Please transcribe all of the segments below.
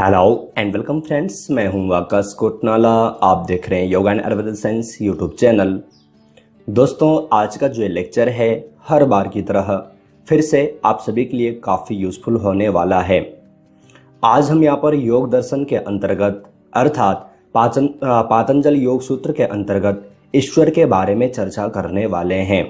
Hello and welcome friends, मैं हूं आकाश कोटनाला। आप देख रहे हैं yoga and Ayurveda science YouTube channel. दोस्तों, आज का जो ये लेक्चर है हर बार की तरह फिर से आप सभी के लिए काफ़ी यूजफुल होने वाला है। आज हम यहाँ पर योग दर्शन के अंतर्गत अर्थात पातंजल योग सूत्र के अंतर्गत ईश्वर के बारे में चर्चा करने वाले हैं।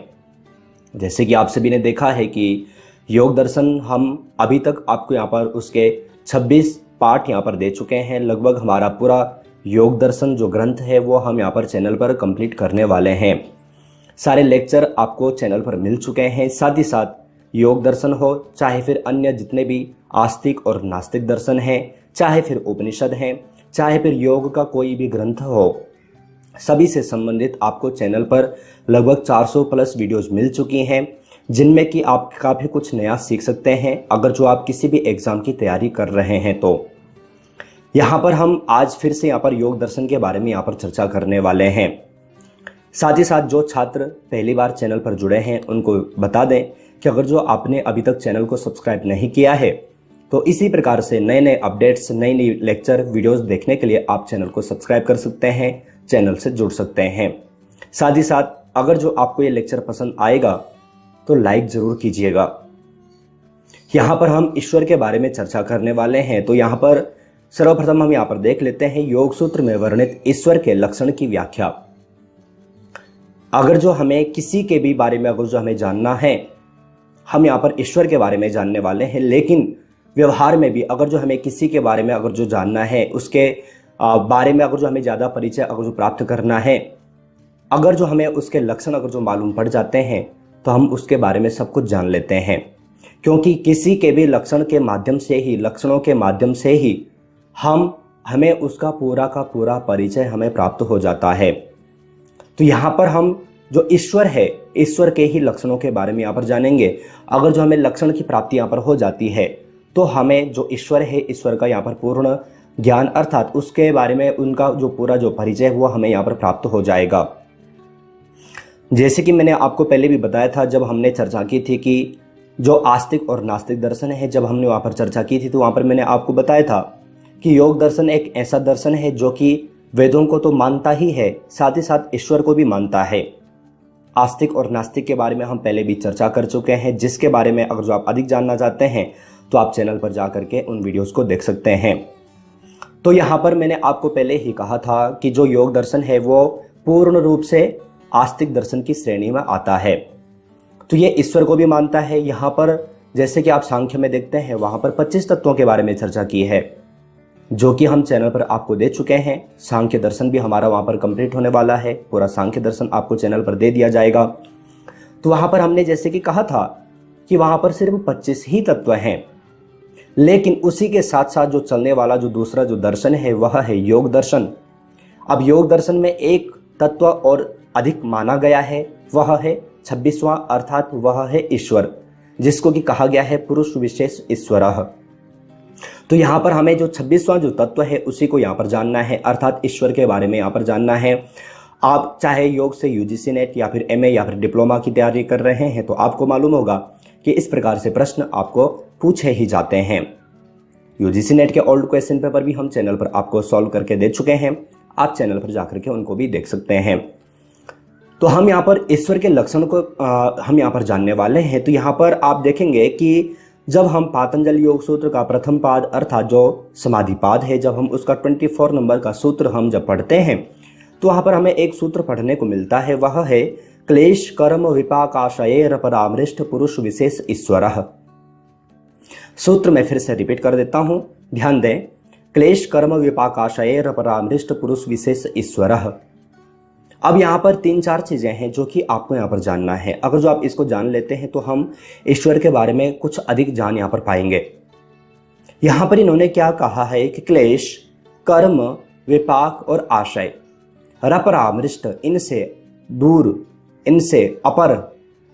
जैसे कि आप सभी ने देखा है कि योग दर्शन हम अभी तक आपको यहाँ पर उसके 26 पार्ट यहाँ पर दे चुके हैं। लगभग हमारा पूरा योग दर्शन जो ग्रंथ है वो हम यहाँ पर चैनल पर कंप्लीट करने वाले हैं। सारे लेक्चर आपको चैनल पर मिल चुके हैं। साथ ही साथ योग दर्शन हो, चाहे फिर अन्य जितने भी आस्तिक और नास्तिक दर्शन हैं, चाहे फिर उपनिषद हैं, चाहे फिर योग का कोई भी ग्रंथ हो, सभी से संबंधित आपको चैनल पर लगभग 400 प्लस वीडियोस मिल चुकी हैं, जिनमें कि आप काफ़ी कुछ नया सीख सकते हैं अगर जो आप किसी भी एग्जाम की तैयारी कर रहे हैं। तो यहाँ पर हम आज फिर से यहाँ पर योग दर्शन के बारे में यहाँ पर चर्चा करने वाले हैं। साथ ही साथ जो छात्र पहली बार चैनल पर जुड़े हैं उनको बता दें कि अगर जो आपने अभी तक चैनल को सब्सक्राइब नहीं किया है तो इसी प्रकार से नए नए अपडेट्स, नई नई लेक्चर वीडियोस देखने के लिए आप चैनल को सब्सक्राइब कर सकते हैं, चैनल से जुड़ सकते हैं। साथ ही साथ अगर जो आपको ये लेक्चर पसंद आएगा तो लाइक जरूर कीजिएगा। यहाँ पर हम ईश्वर के बारे में चर्चा करने वाले हैं। तो यहाँ पर सर्वप्रथम हम यहाँ पर देख लेते हैं योग सूत्र में वर्णित ईश्वर के लक्षण की व्याख्या। अगर जो हमें किसी के भी बारे में अगर जो हमें जानना है, हम यहाँ पर ईश्वर के बारे में जानने वाले हैं, लेकिन व्यवहार में भी अगर जो हमें किसी के बारे में अगर जो जानना है, उसके बारे में अगर जो हमें ज़्यादा परिचय अगर जो प्राप्त करना है, अगर जो हमें उसके लक्षण अगर जो मालूम पड़ जाते हैं तो हम उसके बारे में सब कुछ जान लेते हैं। क्योंकि किसी के भी लक्षणों के माध्यम से ही हमें उसका पूरा का पूरा परिचय हमें प्राप्त हो जाता है। तो यहाँ पर हम जो ईश्वर है, ईश्वर के ही लक्षणों के बारे में यहाँ पर जानेंगे। अगर जो हमें लक्षण की प्राप्ति यहाँ पर हो जाती है तो हमें जो ईश्वर है, ईश्वर का यहाँ पर पूर्ण ज्ञान अर्थात उसके बारे में उनका जो पूरा जो परिचय है वो हमें यहाँ पर प्राप्त हो जाएगा। जैसे कि मैंने आपको पहले भी बताया था, जब हमने चर्चा की थी कि जो आस्तिक और नास्तिक दर्शन है, जब हमने वहाँ पर चर्चा की थी तो वहाँ पर मैंने आपको बताया था कि योग दर्शन एक ऐसा दर्शन है जो कि वेदों को तो मानता ही है, साथ ही साथ ईश्वर को भी मानता है। आस्तिक और नास्तिक के बारे में हम पहले भी चर्चा कर चुके हैं, जिसके बारे में अगर जो आप अधिक जानना चाहते हैं तो आप चैनल पर जा करके उन वीडियोज़ को देख सकते हैं। तो यहाँ पर मैंने आपको पहले ही कहा था कि जो योग दर्शन है वो पूर्ण रूप से आस्तिक दर्शन की श्रेणी में आता है। तो ये ईश्वर को भी मानता है। यहाँ पर जैसे कि आप सांख्य में देखते हैं, वहाँ पर 25 तत्वों के बारे में चर्चा की है, जो कि हम चैनल पर आपको दे चुके हैं। सांख्य दर्शन भी हमारा वहाँ पर कंप्लीट होने वाला है, पूरा सांख्य दर्शन आपको चैनल पर दे दिया जाएगा। तो वहाँ पर हमने जैसे कि कहा था कि वहाँ पर सिर्फ 25 ही तत्व हैं, लेकिन उसी के साथ साथ जो चलने वाला जो दूसरा जो दर्शन है वह है योग दर्शन। अब योग दर्शन में एक तत्व और अधिक माना गया है, वह है 26वां, अर्थात वह है ईश्वर, जिसको कि कहा गया है पुरुष विशेष ईश्वरः। तो यहाँ पर हमें जो 26वां जो तत्व है उसी को यहाँ पर जानना है, अर्थात ईश्वर के बारे में यहाँ पर जानना है। आप चाहे योग से यूजीसी नेट या फिर एमए या फिर डिप्लोमा की तैयारी कर रहे हैं तो आपको मालूम होगा कि इस प्रकार से प्रश्न आपको पूछे ही जाते हैं। यूजीसी नेट के ओल्ड क्वेश्चन पेपर भी हम चैनल पर आपको सॉल्व करके दे चुके हैं, आप चैनल पर जाकर के उनको भी देख सकते हैं। तो हम यहाँ पर ईश्वर के लक्षण को हम यहाँ पर जानने वाले हैं। तो यहाँ पर आप देखेंगे कि जब हम पातंजल योग सूत्र का प्रथम पाद अर्थात जो समाधि पाद है, जब हम उसका 24 नंबर का सूत्र हम जब पढ़ते हैं तो वहाँ पर हमें एक सूत्र पढ़ने को मिलता है, वह है क्लेश कर्म विपाकाशयेर परामृष्ट पुरुष विशेष ईश्वरः। सूत्र में फिर से रिपीट कर देता हूँ, ध्यान दें। क्लेश कर्म विपाकाशयेर परामृष्ट पुरुष विशेष ईश्वरः। अब यहाँ पर 3-4 चीजें हैं जो कि आपको यहाँ पर जानना है। अगर जो आप इसको जान लेते हैं तो हम ईश्वर के बारे में कुछ अधिक जान यहाँ पर पाएंगे। यहाँ पर इन्होंने क्या कहा है कि क्लेश कर्म विपाक और आशय रपरामृष्ट, इनसे दूर, इनसे अपर,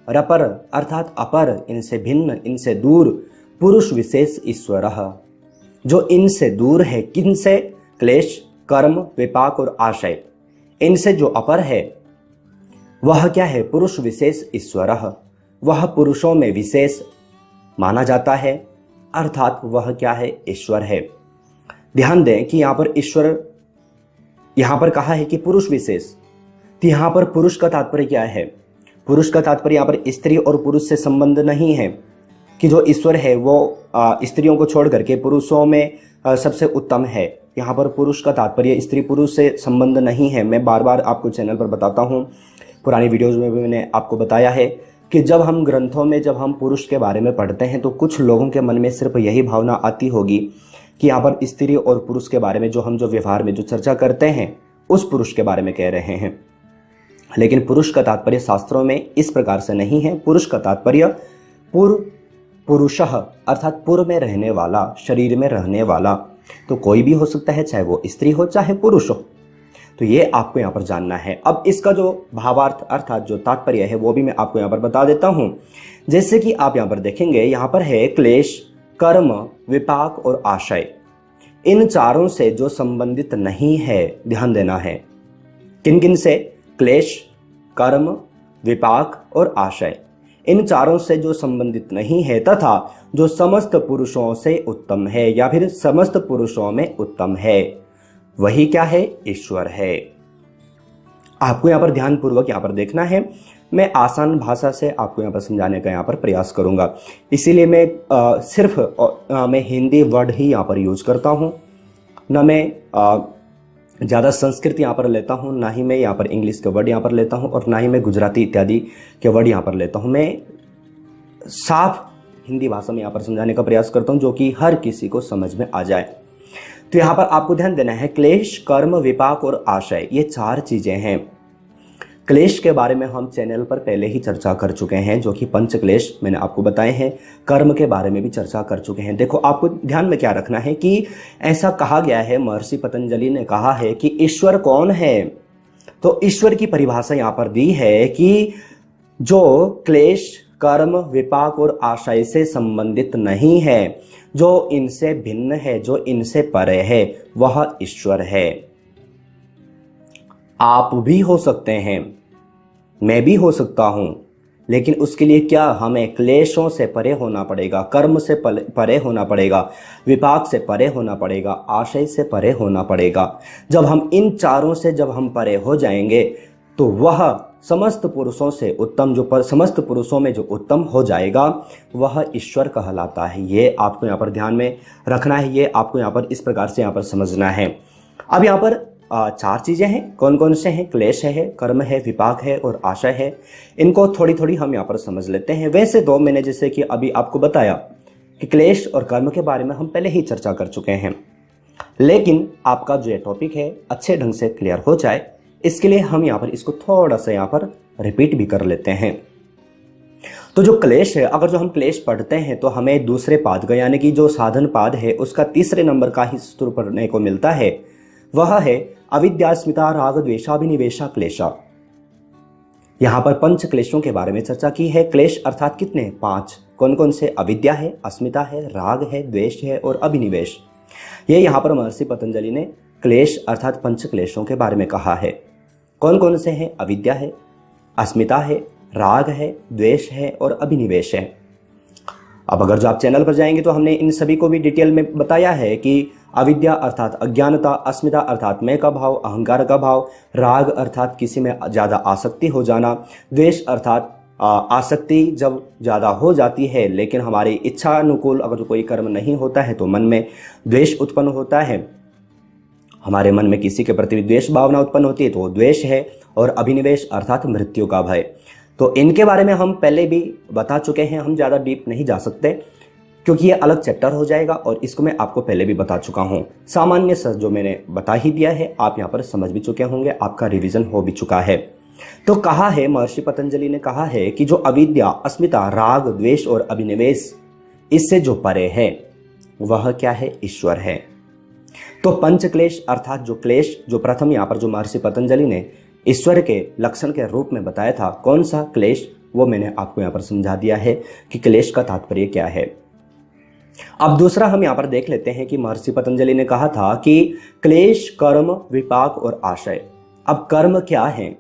रपर अर्थात अपर, इनसे भिन्न, इनसे दूर, पुरुष विशेष ईश्वरः, जो इनसे दूर है। किनसे? क्लेश कर्म विपाक और आशय, इनसे जो अपर है वह क्या है? पुरुष विशेष ईश्वरः, वह पुरुषों में विशेष माना जाता है, अर्थात वह क्या है? ईश्वर है। ध्यान दें कि यहां पर ईश्वर, यहां पर कहा है कि पुरुष विशेष, तो यहां पर पुरुष का तात्पर्य क्या है? पुरुष का तात्पर्य यहां पर स्त्री और पुरुष से संबंध नहीं है कि जो ईश्वर है वो स्त्रियों को छोड़ करके पुरुषों में सबसे उत्तम है। यहाँ पर पुरुष का तात्पर्य स्त्री पुरुष से संबंध नहीं है। मैं बार बार आपको चैनल पर बताता हूँ, पुरानी वीडियोज़ में भी मैंने आपको बताया है कि जब हम ग्रंथों में जब हम पुरुष के बारे में पढ़ते हैं तो कुछ लोगों के मन में सिर्फ यही भावना आती होगी कि यहाँ पर स्त्री और पुरुष के बारे में जो व्यवहार में जो चर्चा करते हैं उस पुरुष के बारे में कह रहे हैं। लेकिन पुरुष का तात्पर्य शास्त्रों में इस प्रकार से नहीं है। पुरुष का तात्पर्य पुरुषः अर्थात पूर्व में रहने वाला, शरीर में रहने वाला, तो कोई भी हो सकता है, चाहे वो स्त्री हो चाहे पुरुष हो। तो ये आपको यहाँ पर जानना है। अब इसका जो भावार्थ अर्थात जो तात्पर्य है वो भी मैं आपको यहाँ पर बता देता हूँ। जैसे कि आप यहाँ पर देखेंगे, यहाँ पर है क्लेश, कर्म, विपाक और आशय। इन चारों से जो संबंधित नहीं है, ध्यान देना है। किन किन से? क्लेश, कर्म, विपाक और आशय। इन चारों से जो संबंधित नहीं है तथा जो समस्त पुरुषों से उत्तम है या फिर समस्त पुरुषों में उत्तम है, वही क्या है? ईश्वर है। आपको यहाँ पर ध्यान पूर्वक यहाँ पर देखना है। मैं आसान भाषा से आपको यहाँ पर समझाने का यहाँ पर प्रयास करूंगा, इसीलिए मैं सिर्फ मैं हिंदी वर्ड ही यहाँ पर यूज करता हूँ। न मैं ज़्यादा संस्कृत यहाँ पर लेता हूँ, ना ही मैं यहाँ पर इंग्लिश के वर्ड यहाँ पर लेता हूँ, और ना ही मैं गुजराती इत्यादि के वर्ड यहाँ पर लेता हूँ। मैं साफ हिंदी भाषा में यहाँ पर समझाने का प्रयास करता हूँ जो कि हर किसी को समझ में आ जाए। तो यहाँ पर आपको ध्यान देना है, क्लेश, कर्म, विपाक और आशय, ये चार चीजें हैं। क्लेश के बारे में हम चैनल पर पहले ही चर्चा कर चुके हैं, जो कि पंच क्लेश मैंने आपको बताए हैं। कर्म के बारे में भी चर्चा कर चुके हैं। देखो, आपको ध्यान में क्या रखना है कि ऐसा कहा गया है, महर्षि पतंजलि ने कहा है कि ईश्वर कौन है। तो ईश्वर की परिभाषा यहाँ पर दी है कि जो क्लेश, कर्म, विपाक और आशय से संबंधित नहीं है, जो इनसे भिन्न है, जो इनसे परे है, वह ईश्वर है। आप भी हो सकते हैं, मैं भी हो सकता हूं, लेकिन उसके लिए क्या? हमें क्लेशों से परे होना पड़ेगा, कर्म से परे होना पड़ेगा, विपाक से परे होना पड़ेगा, आशय से परे होना पड़ेगा। जब हम इन चारों से जब हम परे हो जाएंगे तो वह समस्त पुरुषों से उत्तम, जो समस्त पुरुषों में जो उत्तम हो जाएगा, वह ईश्वर कहलाता है। ये आपको यहाँ पर ध्यान में रखना है, ये आपको यहाँ पर इस प्रकार से यहाँ पर समझना है। अब यहाँ पर चार चीजें हैं। कौन कौन से हैं? क्लेश है, कर्म है, विपाक है और आशय है। इनको थोड़ी थोड़ी हम यहाँ पर समझ लेते हैं। वैसे तो मैंने जैसे कि अभी आपको बताया कि क्लेश और कर्म के बारे में हम पहले ही चर्चा कर चुके हैं, लेकिन आपका जो ये टॉपिक है अच्छे ढंग से क्लियर हो जाए, इसके लिए हम यहाँ पर इसको थोड़ा सा यहाँ पर रिपीट भी कर लेते हैं। तो जो क्लेश है, अगर जो हम क्लेश पढ़ते हैं तो हमें दूसरे पाद का, यानी कि जो साधन पाद है उसका तीसरे नंबर का ही सूत्र पढ़ने को मिलता है। वह है अविद्या, स्मिता, राग, द्वेषाभिनिवेशा, क्लेशा। यहां पर पंच क्लेशों के बारे में चर्चा की है। क्लेश अर्थात कितने? 5। कौन कौन से? अविद्या है, अस्मिता है, राग है, द्वेष है और अभिनिवेश। ये यहां पर महर्षि पतंजलि ने क्लेश अर्थात पंच क्लेशों के बारे में कहा है। कौन कौन से हैं? अविद्या है, अस्मिता है, राग है, द्वेष है और अभिनिवेश है। अब अगर जो आप चैनल पर जाएंगे तो हमने इन सभी को भी डिटेल में बताया है कि अविद्या अर्थात अज्ञानता, अस्मिता अर्थात मैं का भाव, अहंकार का भाव, राग अर्थात किसी में ज्यादा आसक्ति हो जाना, द्वेष अर्थात आसक्ति जब ज्यादा हो जाती है लेकिन हमारी इच्छा अनुकूल अगर कोई कर्म नहीं होता है तो मन में द्वेष उत्पन्न होता है, हमारे मन में किसी के प्रति द्वेष भावना उत्पन्न होती है तो द्वेष है। और अभिनिवेश अर्थात मृत्यु का भय। तो इनके बारे में हम पहले भी बता चुके हैं, हम ज़्यादा डीप नहीं जा सकते क्योंकि ये अलग चैप्टर हो जाएगा और इसको मैं आपको पहले भी बता चुका हूँ। सामान्य सा जो मैंने बता ही दिया है, आप यहाँ पर समझ भी चुके होंगे, आपका रिवीजन हो भी चुका है। तो कहा है, महर्षि पतंजलि ने कहा है कि जो अविद्या, अस्मिता, राग, द्वेष और अभिनिवेश, इससे जो परे है वह क्या है? ईश्वर है। तो पंच क्लेश अर्थात जो क्लेश, जो प्रथम यहाँ पर जो महर्षि पतंजलि ने ईश्वर के लक्षण के रूप में बताया था, कौन सा क्लेश, वो मैंने आपको यहाँ पर समझा दिया है कि क्लेश का तात्पर्य क्या है। अब दूसरा हम यहाँ पर देख लेते हैं कि महर्षि पतंजलि ने कहा था कि क्लेश, कर्म, विपाक और आशय। अब कर्म क्या है?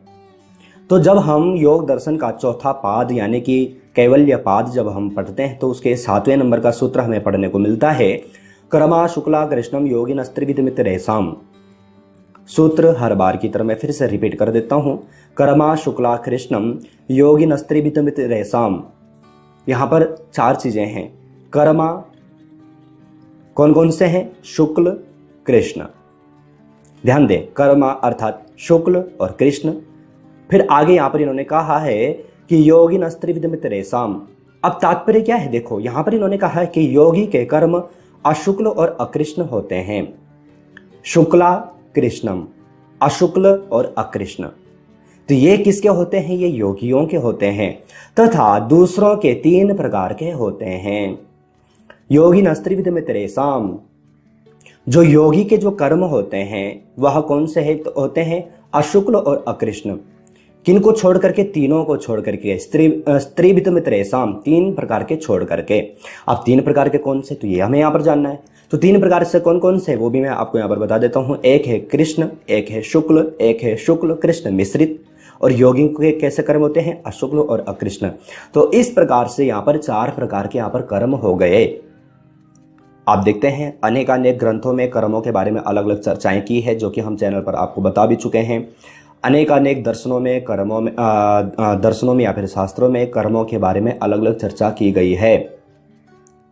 तो जब हम योग दर्शन का चौथा पाद यानी कि कैवल्य पाद जब हम पढ़ते हैं तो उसके 7वें नंबर का सूत्र हमें पढ़ने को मिलता है, कर्मा शुक्ला कृष्णम योगिन त्रिविधमित रेसाम। सूत्र हर बार की तरह मैं फिर से रिपीट कर देता हूं। कर्मा शुक्ला कृष्णम योगिन त्रिविधमित रेसाम। यहां पर चार चीजें हैं। कर्मा कौन कौन से हैं? शुक्ल कृष्ण। ध्यान दें, कर्मा अर्थात शुक्ल और कृष्ण। फिर आगे यहां पर इन्होंने कहा है कि योगिन त्रिविधमित रेसाम। अब तात्पर्य क्या है? देखो, यहां पर इन्होंने कहा है कि योगी के कर्म अशुक्ल और अकृष्ण होते हैं। शुक्ला कृष्णम, अशुक्ल और अकृष्ण। तो ये किसके होते हैं? ये योगियों के होते हैं तथा दूसरों के तीन प्रकार के होते हैं। योगिन त्रिविधमित रेसाम। जो योगी के जो कर्म होते हैं वह कौन से होते हैं? अशुक्ल और अकृष्ण। किनको छोड़ करके? तीनों को छोड़ करके। त्रिविधमित रेसाम, तीन प्रकार के छोड़ करके। अब तीन प्रकार के कौन से? तो ये हमें यहाँ पर जानना है। तो तीन प्रकार से कौन कौन से वो भी मैं आपको यहाँ पर बता देता हूँ। एक है कृष्ण, एक है शुक्ल, एक है शुक्ल कृष्ण मिश्रित। और योगी के कैसे कर्म होते हैं? अशुक्ल और अकृष्ण। तो इस प्रकार से यहाँ पर चार प्रकार के यहाँ पर कर्म हो गए। आप देखते हैं अनेकानेक ग्रंथों में कर्मों के बारे में अलग अलग चर्चाएं की है, जो कि हम चैनल पर आपको बता भी चुके हैं। अनेकानेक दर्शनों में कर्मों में दर्शनों में या फिर शास्त्रों में कर्मों के बारे में अलग अलग चर्चा की गई है।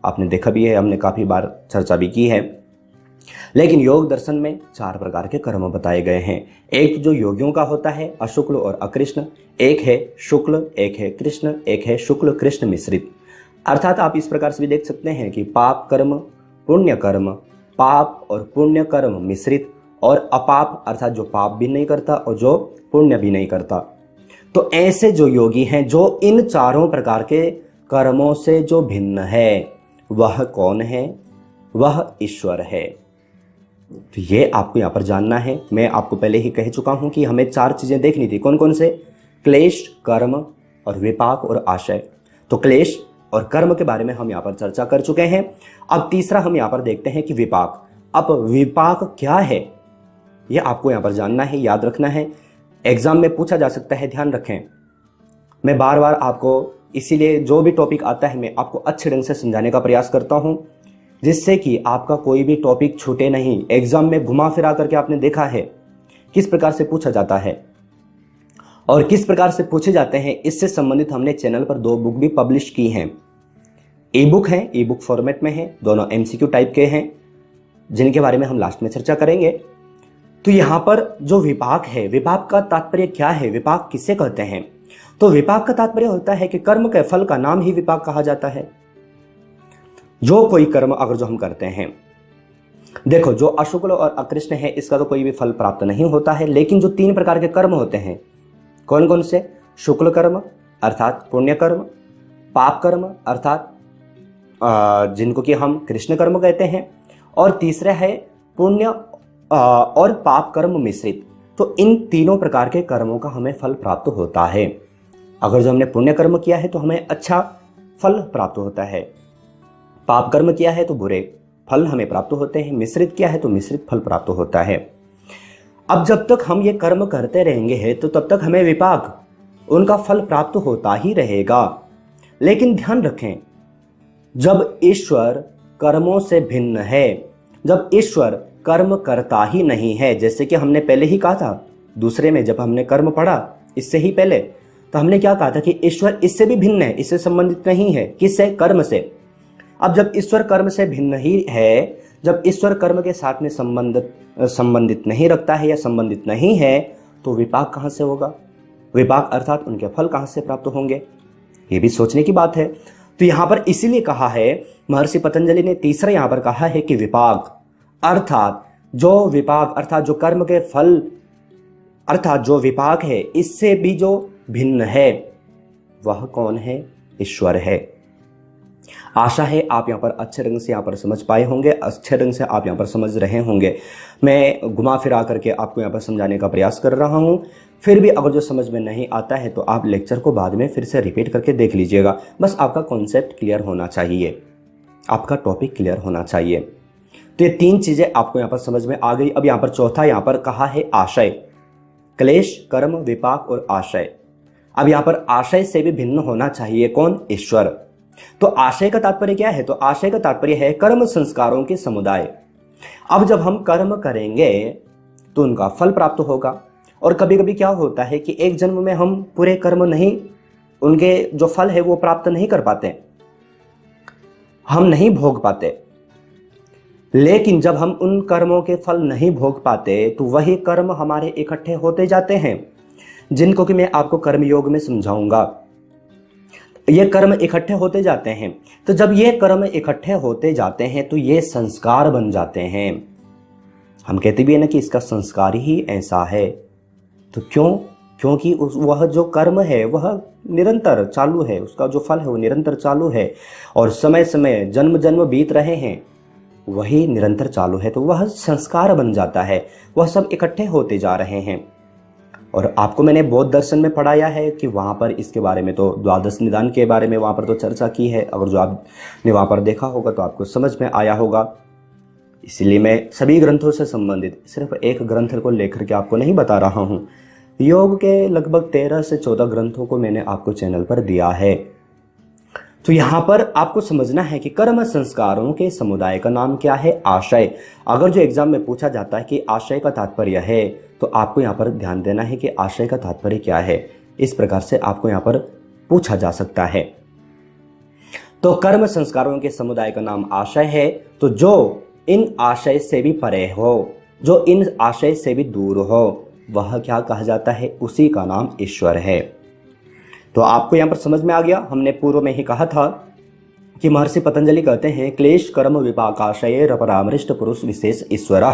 आपने देखा भी है, हमने काफी बार चर्चा भी की है। लेकिन योग दर्शन में चार प्रकार के कर्म बताए गए हैं। एक जो योगियों का होता है अशुक्ल और अकृष्ण, एक है शुक्ल, एक है कृष्ण, एक है शुक्ल कृष्ण मिश्रित। अर्थात आप इस प्रकार से भी देख सकते हैं कि पाप कर्म, पुण्य कर्म, पाप और पुण्य कर्म मिश्रित, और अपाप अर्थात जो पाप भी नहीं करता और जो पुण्य भी नहीं करता। तो ऐसे जो योगी हैं जो इन चारों प्रकार के कर्मों से जो भिन्न है, वह कौन है? वह ईश्वर है। तो ये आपको यहां पर जानना है। मैं आपको पहले ही कह चुका हूं कि हमें चार चीजें देखनी थी। कौन कौन से? क्लेश, कर्म और विपाक और आशय। तो क्लेश और कर्म के बारे में हम यहां पर चर्चा कर चुके हैं। अब तीसरा हम यहां पर देखते हैं कि विपाक। अब विपाक क्या है यह आपको यहां पर जानना है, याद रखना है। एग्जाम में पूछा जा सकता है, ध्यान रखें। मैं बार बार आपको इसीलिए जो भी टॉपिक आता है मैं आपको अच्छे ढंग से समझाने का प्रयास करता हूं, जिससे कि आपका कोई भी टॉपिक छूटे नहीं। एग्जाम में घुमा फिरा करके आपने देखा है किस प्रकार से पूछा जाता है और किस प्रकार से पूछे जाते हैं। इससे संबंधित हमने चैनल पर 2 बुक भी पब्लिश की हैं। ई बुक है, ई बुक फॉर्मेट में है, दोनों एमसीक्यू टाइप के हैं, जिनके बारे में हम लास्ट में चर्चा करेंगे। तो यहां पर जो विपाक है, विपाक का तात्पर्य क्या है? विपाक किसे कहते हैं? तो विपाक का तात्पर्य होता है कि कर्म के फल का नाम ही विपाक कहा जाता है। जो कोई कर्म अगर जो हम करते हैं, देखो जो अशुक्ल और अकृष्ण है इसका तो कोई भी फल प्राप्त नहीं होता है। लेकिन जो 3 प्रकार के कर्म होते हैं, कौन कौन से? शुक्ल कर्म अर्थात पुण्य कर्म, पाप कर्म अर्थात जिनको कि हम कृष्ण कर्म कहते हैं, और तीसरा है पुण्य और पाप कर्म मिश्रित। तो इन तीनों प्रकार के कर्मों का हमें फल प्राप्त होता है। अगर जो हमने पुण्य कर्म किया है तो हमें अच्छा फल प्राप्त होता है, पाप कर्म किया है तो बुरे फल हमें प्राप्त होते हैं, मिश्रित किया है तो मिश्रित फल प्राप्त होता है। अब जब तक हम ये कर्म करते रहेंगे तो तब तक हमें विपाक, उनका फल प्राप्त होता ही रहेगा। लेकिन ध्यान रखें, जब ईश्वर कर्मों से भिन्न है, जब ईश्वर कर्म करता ही नहीं है, जैसे कि हमने पहले ही कहा था दूसरे में जब हमने कर्म पढ़ा इससे ही पहले, तो हमने क्या कहा था कि ईश्वर इससे भी भिन्न है, इससे संबंधित नहीं है। किससे? कर्म से। अब जब ईश्वर कर्म से भिन्न ही है, जब ईश्वर कर्म के साथ में संबंधित नहीं रखता है या संबंधित नहीं है, तो विपाक कहां से होगा? विपाक अर्थात उनके फल कहां से प्राप्त होंगे? ये भी सोचने की बात है। तो यहां पर इसीलिए कहा है महर्षि पतंजलि ने, तीसरा यहां पर कहा है कि विपाक अर्थात जो कर्म के फल अर्थात जो विपाक है इससे भी जो भिन्न है, वह कौन है? ईश्वर है। आशा है आप यहाँ पर अच्छे ढंग से यहाँ पर समझ पाए होंगे, अच्छे ढंग से आप यहाँ पर समझ रहे होंगे। मैं घुमा फिरा करके आपको यहाँ पर समझाने का प्रयास कर रहा हूँ। फिर भी अगर जो समझ में नहीं आता है तो आप लेक्चर को बाद में फिर से रिपीट करके देख लीजिएगा। बस आपका कॉन्सेप्ट क्लियर होना चाहिए, आपका टॉपिक क्लियर होना चाहिए। तो ये 3 चीजें आपको यहाँ पर समझ में आ गई। अब यहाँ पर चौथा यहाँ पर कहा है आशय, क्लेश, कर्म, विपाक और आशय। अब यहाँ पर आशय से भी भिन्न होना चाहिए। कौन? ईश्वर। तो आशय का तात्पर्य क्या है? तो आशय का तात्पर्य है कर्म संस्कारों के समुदाय। अब जब हम कर्म करेंगे तो उनका फल प्राप्त होगा। और कभी कभी क्या होता है कि एक जन्म में हम पूरे कर्म नहीं, उनके जो फल है वो प्राप्त नहीं कर पाते, हम नहीं भोग पाते। लेकिन जब हम उन कर्मों के फल नहीं भोग पाते तो वही कर्म हमारे इकट्ठे होते जाते हैं, जिनको कि मैं आपको कर्म योग में समझाऊंगा। ये कर्म इकट्ठे होते जाते हैं। तो जब ये कर्म इकट्ठे होते जाते हैं तो ये संस्कार बन जाते हैं। हम कहते भी है ना कि इसका संस्कार ही ऐसा है। तो क्यों? क्योंकि वह जो कर्म है वह निरंतर चालू है, उसका जो फल है वो निरंतर चालू है, और समय समय जन्म जन्म बीत रहे हैं, वही निरंतर चालू है, तो वह संस्कार बन जाता है, वह सब इकट्ठे होते जा रहे हैं। और आपको मैंने बौद्ध दर्शन में पढ़ाया है कि वहाँ पर इसके बारे में तो द्वादश निदान के बारे में वहाँ पर तो चर्चा की है। अगर जो आपने वहाँ पर देखा होगा तो आपको समझ में आया होगा। इसलिए मैं सभी ग्रंथों से संबंधित सिर्फ एक ग्रंथ को लेकर के आपको नहीं बता रहा हूँ। योग के लगभग 13 से 14 ग्रंथों को मैंने आपको चैनल पर दिया है। तो यहाँ पर आपको समझना है कि कर्म संस्कारों के समुदाय का नाम क्या है? आशय। अगर जो एग्जाम में पूछा जाता है कि आशय का तात्पर्य है, तो आपको यहाँ पर ध्यान देना है कि आशय का तात्पर्य क्या है। इस प्रकार से आपको यहाँ पर पूछा जा सकता है। तो कर्म संस्कारों के समुदाय का नाम आशय है। तो जो इन आशय से भी परे हो, जो इन आशय से भी दूर हो, वह क्या कहा जाता है? उसी का नाम ईश्वर है। तो आपको यहां पर समझ में आ गया। हमने पूर्व में ही कहा था कि महर्षि पतंजलि कहते हैं क्लेश कर्म विपाकाशय परामृष्ट पुरुष विशेष ईश्वर।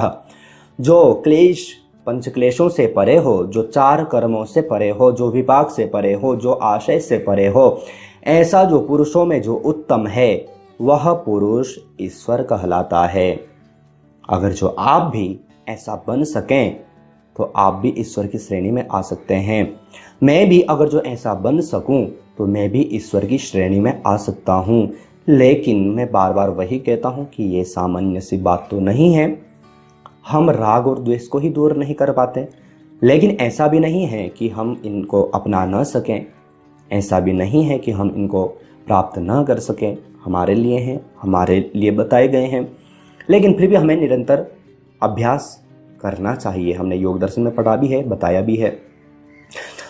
जो क्लेश पंच क्लेशों से परे हो, जो 4 कर्मों से परे हो, जो विपाक से परे हो, जो आशय से परे हो, ऐसा जो पुरुषों में जो उत्तम है वह पुरुष ईश्वर कहलाता है। अगर जो आप भी ऐसा बन सकें तो आप भी ईश्वर की श्रेणी में आ सकते हैं। मैं भी अगर जो ऐसा बन सकूं तो मैं भी ईश्वर की श्रेणी में आ सकता हूं। लेकिन मैं बार बार वही कहता हूं कि ये सामान्य सी बात तो नहीं है। हम राग और द्वेष को ही दूर नहीं कर पाते, लेकिन ऐसा भी नहीं है कि हम इनको अपना न सकें, ऐसा भी नहीं है कि हम इनको प्राप्त न कर सकें। हमारे लिए हैं, हमारे लिए बताए गए हैं, लेकिन फिर भी हमें निरंतर अभ्यास करना चाहिए। हमने योग दर्शन में पढ़ा भी है, बताया भी है।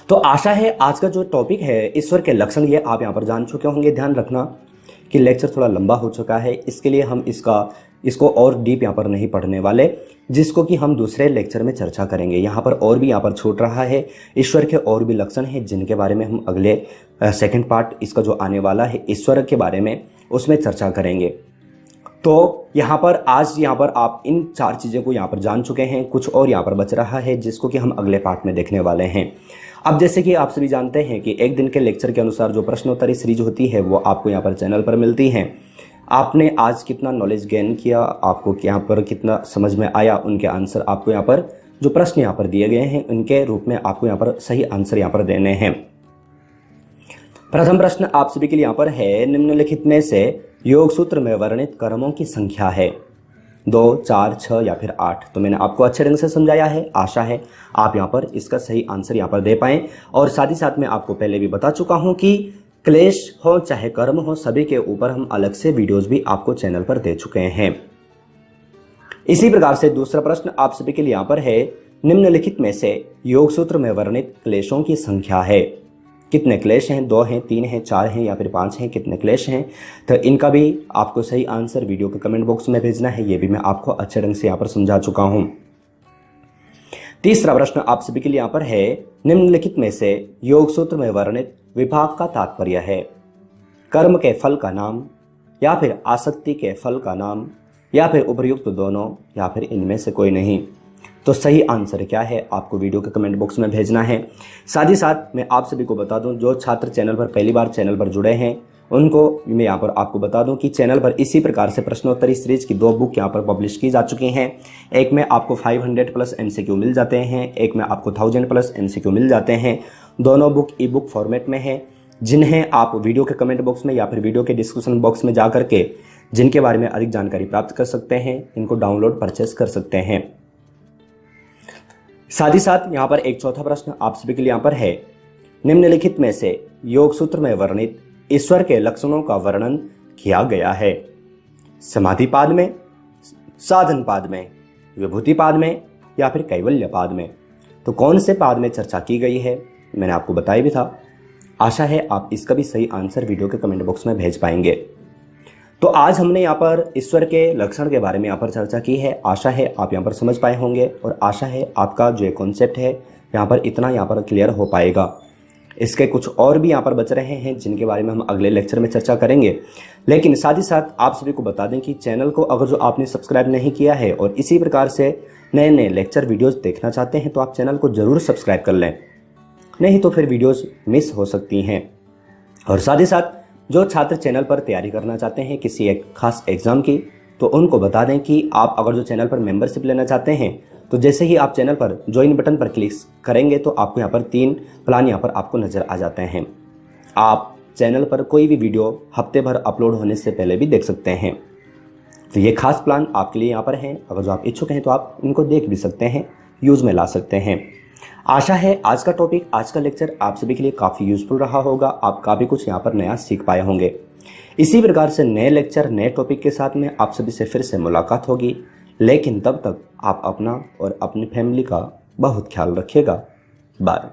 तो आशा है आज का जो टॉपिक है ईश्वर के लक्षण, ये आप यहाँ पर जान चुके होंगे। ध्यान रखना कि लेक्चर थोड़ा लंबा हो चुका है, इसके लिए हम इसको और डीप यहाँ पर नहीं पढ़ने वाले, जिसको कि हम दूसरे लेक्चर में चर्चा करेंगे। यहाँ पर और भी यहाँ पर छूट रहा है, ईश्वर के और भी लक्षण हैं जिनके बारे में हम अगले सेकंड पार्ट इसका जो आने वाला है ईश्वर के बारे में, उसमें चर्चा करेंगे। तो यहाँ पर आज आप इन 4 चीज़ों को यहाँ पर जान चुके हैं। कुछ और यहाँ पर बच रहा है जिसको कि हम अगले पार्ट में देखने वाले हैं। अब जैसे कि आप सभी जानते हैं कि एक दिन के लेक्चर के अनुसार जो प्रश्नोत्तरी सीरीज होती है वो आपको यहाँ पर चैनल पर मिलती हैं। आपने आज कितना नॉलेज गेन किया, आपको यहाँ पर कितना समझ में आया, उनके आंसर आपको यहाँ पर जो प्रश्न यहाँ पर दिए गए हैं उनके रूप में आपको यहाँ पर सही आंसर यहाँ पर देने हैं। प्रथम प्रश्न आप सभी के लिए यहाँ पर है, निम्नलिखित में से योग सूत्र में वर्णित कर्मों की संख्या है 2, 4, 6 या फिर 8। तो मैंने आपको अच्छे ढंग से समझाया है। आशा है आप यहाँ पर इसका सही आंसर यहाँ पर दे पाएं। और साथ ही साथ मैं आपको पहले भी बता चुका हूँ कि क्लेश हो चाहे कर्म हो, सभी के ऊपर हम अलग से वीडियोस भी आपको चैनल पर दे चुके हैं। इसी प्रकार से दूसरा प्रश्न आप सभी के लिए यहाँ पर है, निम्नलिखित में से योग सूत्र में वर्णित क्लेशों की संख्या है। कितने क्लेश हैं? 2 हैं, 3 हैं, 4 हैं या फिर 5 हैं? कितने क्लेश हैं? तो इनका भी आपको सही आंसर वीडियो के कमेंट बॉक्स में भेजना है। ये भी मैं आपको अच्छे ढंग से यहाँ पर समझा चुका हूँ। तीसरा प्रश्न आप सभी के लिए यहाँ पर है, निम्नलिखित में से योग सूत्र में वर्णित विभाग का तात्पर्य है। कर्म के फल का नाम, या फिर आसक्ति के फल का नाम, या फिर उपर्युक्त दोनों, या फिर इनमें से कोई नहीं। तो सही आंसर क्या है आपको वीडियो के कमेंट बॉक्स में भेजना है। साथ ही साथ मैं आप सभी को बता दूं, जो छात्र चैनल पर पहली बार चैनल पर जुड़े हैं उनको मैं यहाँ पर आपको बता दूं कि चैनल पर इसी प्रकार से प्रश्नोत्तरी सीरीज की 2 बुक यहाँ पर पब्लिश की जा चुकी हैं। एक में आपको 500 प्लस MCQ मिल जाते हैं, एक में आपको 1000 प्लस MCQ मिल जाते हैं। दोनों बुक ई बुक फॉर्मेट में है, जिन्हें आप वीडियो के कमेंट बॉक्स में या फिर वीडियो के डिस्क्रिप्शन बॉक्स में जा करके जिनके बारे में अधिक जानकारी प्राप्त कर सकते हैं, इनको डाउनलोड परचेस कर सकते हैं। साथ ही साथ यहाँ पर एक चौथा प्रश्न आप सभी के लिए यहाँ पर है, निम्नलिखित में से योग सूत्र में वर्णित ईश्वर के लक्षणों का वर्णन किया गया है। समाधि पाद में, साधन पाद में, विभूति पाद में या फिर कैवल्य पाद में। तो कौन से पाद में चर्चा की गई है मैंने आपको बताया भी था। आशा है आप इसका भी सही आंसर वीडियो के कमेंट बॉक्स में भेज पाएंगे। तो आज हमने यहाँ पर ईश्वर के लक्षण के बारे में यहाँ पर चर्चा की है। आशा है आप यहाँ पर समझ पाए होंगे और आशा है आपका जो कॉन्सेप्ट है यहाँ पर इतना यहाँ पर क्लियर हो पाएगा। इसके कुछ और भी यहाँ पर बच रहे हैं जिनके बारे में हम अगले लेक्चर में चर्चा करेंगे। लेकिन साथ ही साथ आप सभी को बता दें कि चैनल को अगर जो आपने सब्सक्राइब नहीं किया है और इसी प्रकार से नए नए लेक्चर वीडियोस देखना चाहते हैं तो आप चैनल को जरूर सब्सक्राइब कर लें, नहीं तो फिर वीडियोस मिस हो सकती हैं। और साथ ही साथ जो छात्र चैनल पर तैयारी करना चाहते हैं किसी एक खास एग्जाम की, तो उनको बता दें कि आप अगर जो चैनल पर मेंबरशिप लेना चाहते हैं तो जैसे ही आप चैनल पर ज्वाइन बटन पर क्लिक करेंगे तो आपको यहाँ पर 3 प्लान यहाँ पर आपको नजर आ जाते हैं। आप चैनल पर कोई भी वीडियो हफ्ते भर अपलोड होने से पहले भी देख सकते हैं। तो ये खास प्लान आपके लिए यहाँ पर है। अगर जो आप इच्छुक हैं तो आप इनको देख भी सकते हैं, यूज में ला सकते हैं। आशा है आज का टॉपिक, आज का लेक्चर आप सभी के लिए काफ़ी यूजफुल रहा होगा। आप काफ़ी कुछ यहाँ पर नया सीख पाए होंगे। इसी प्रकार से नए लेक्चर नए टॉपिक के साथ में आप सभी से फिर से मुलाकात होगी। लेकिन तब तक आप अपना और अपनी फैमिली का बहुत ख्याल रखिएगा। बाय।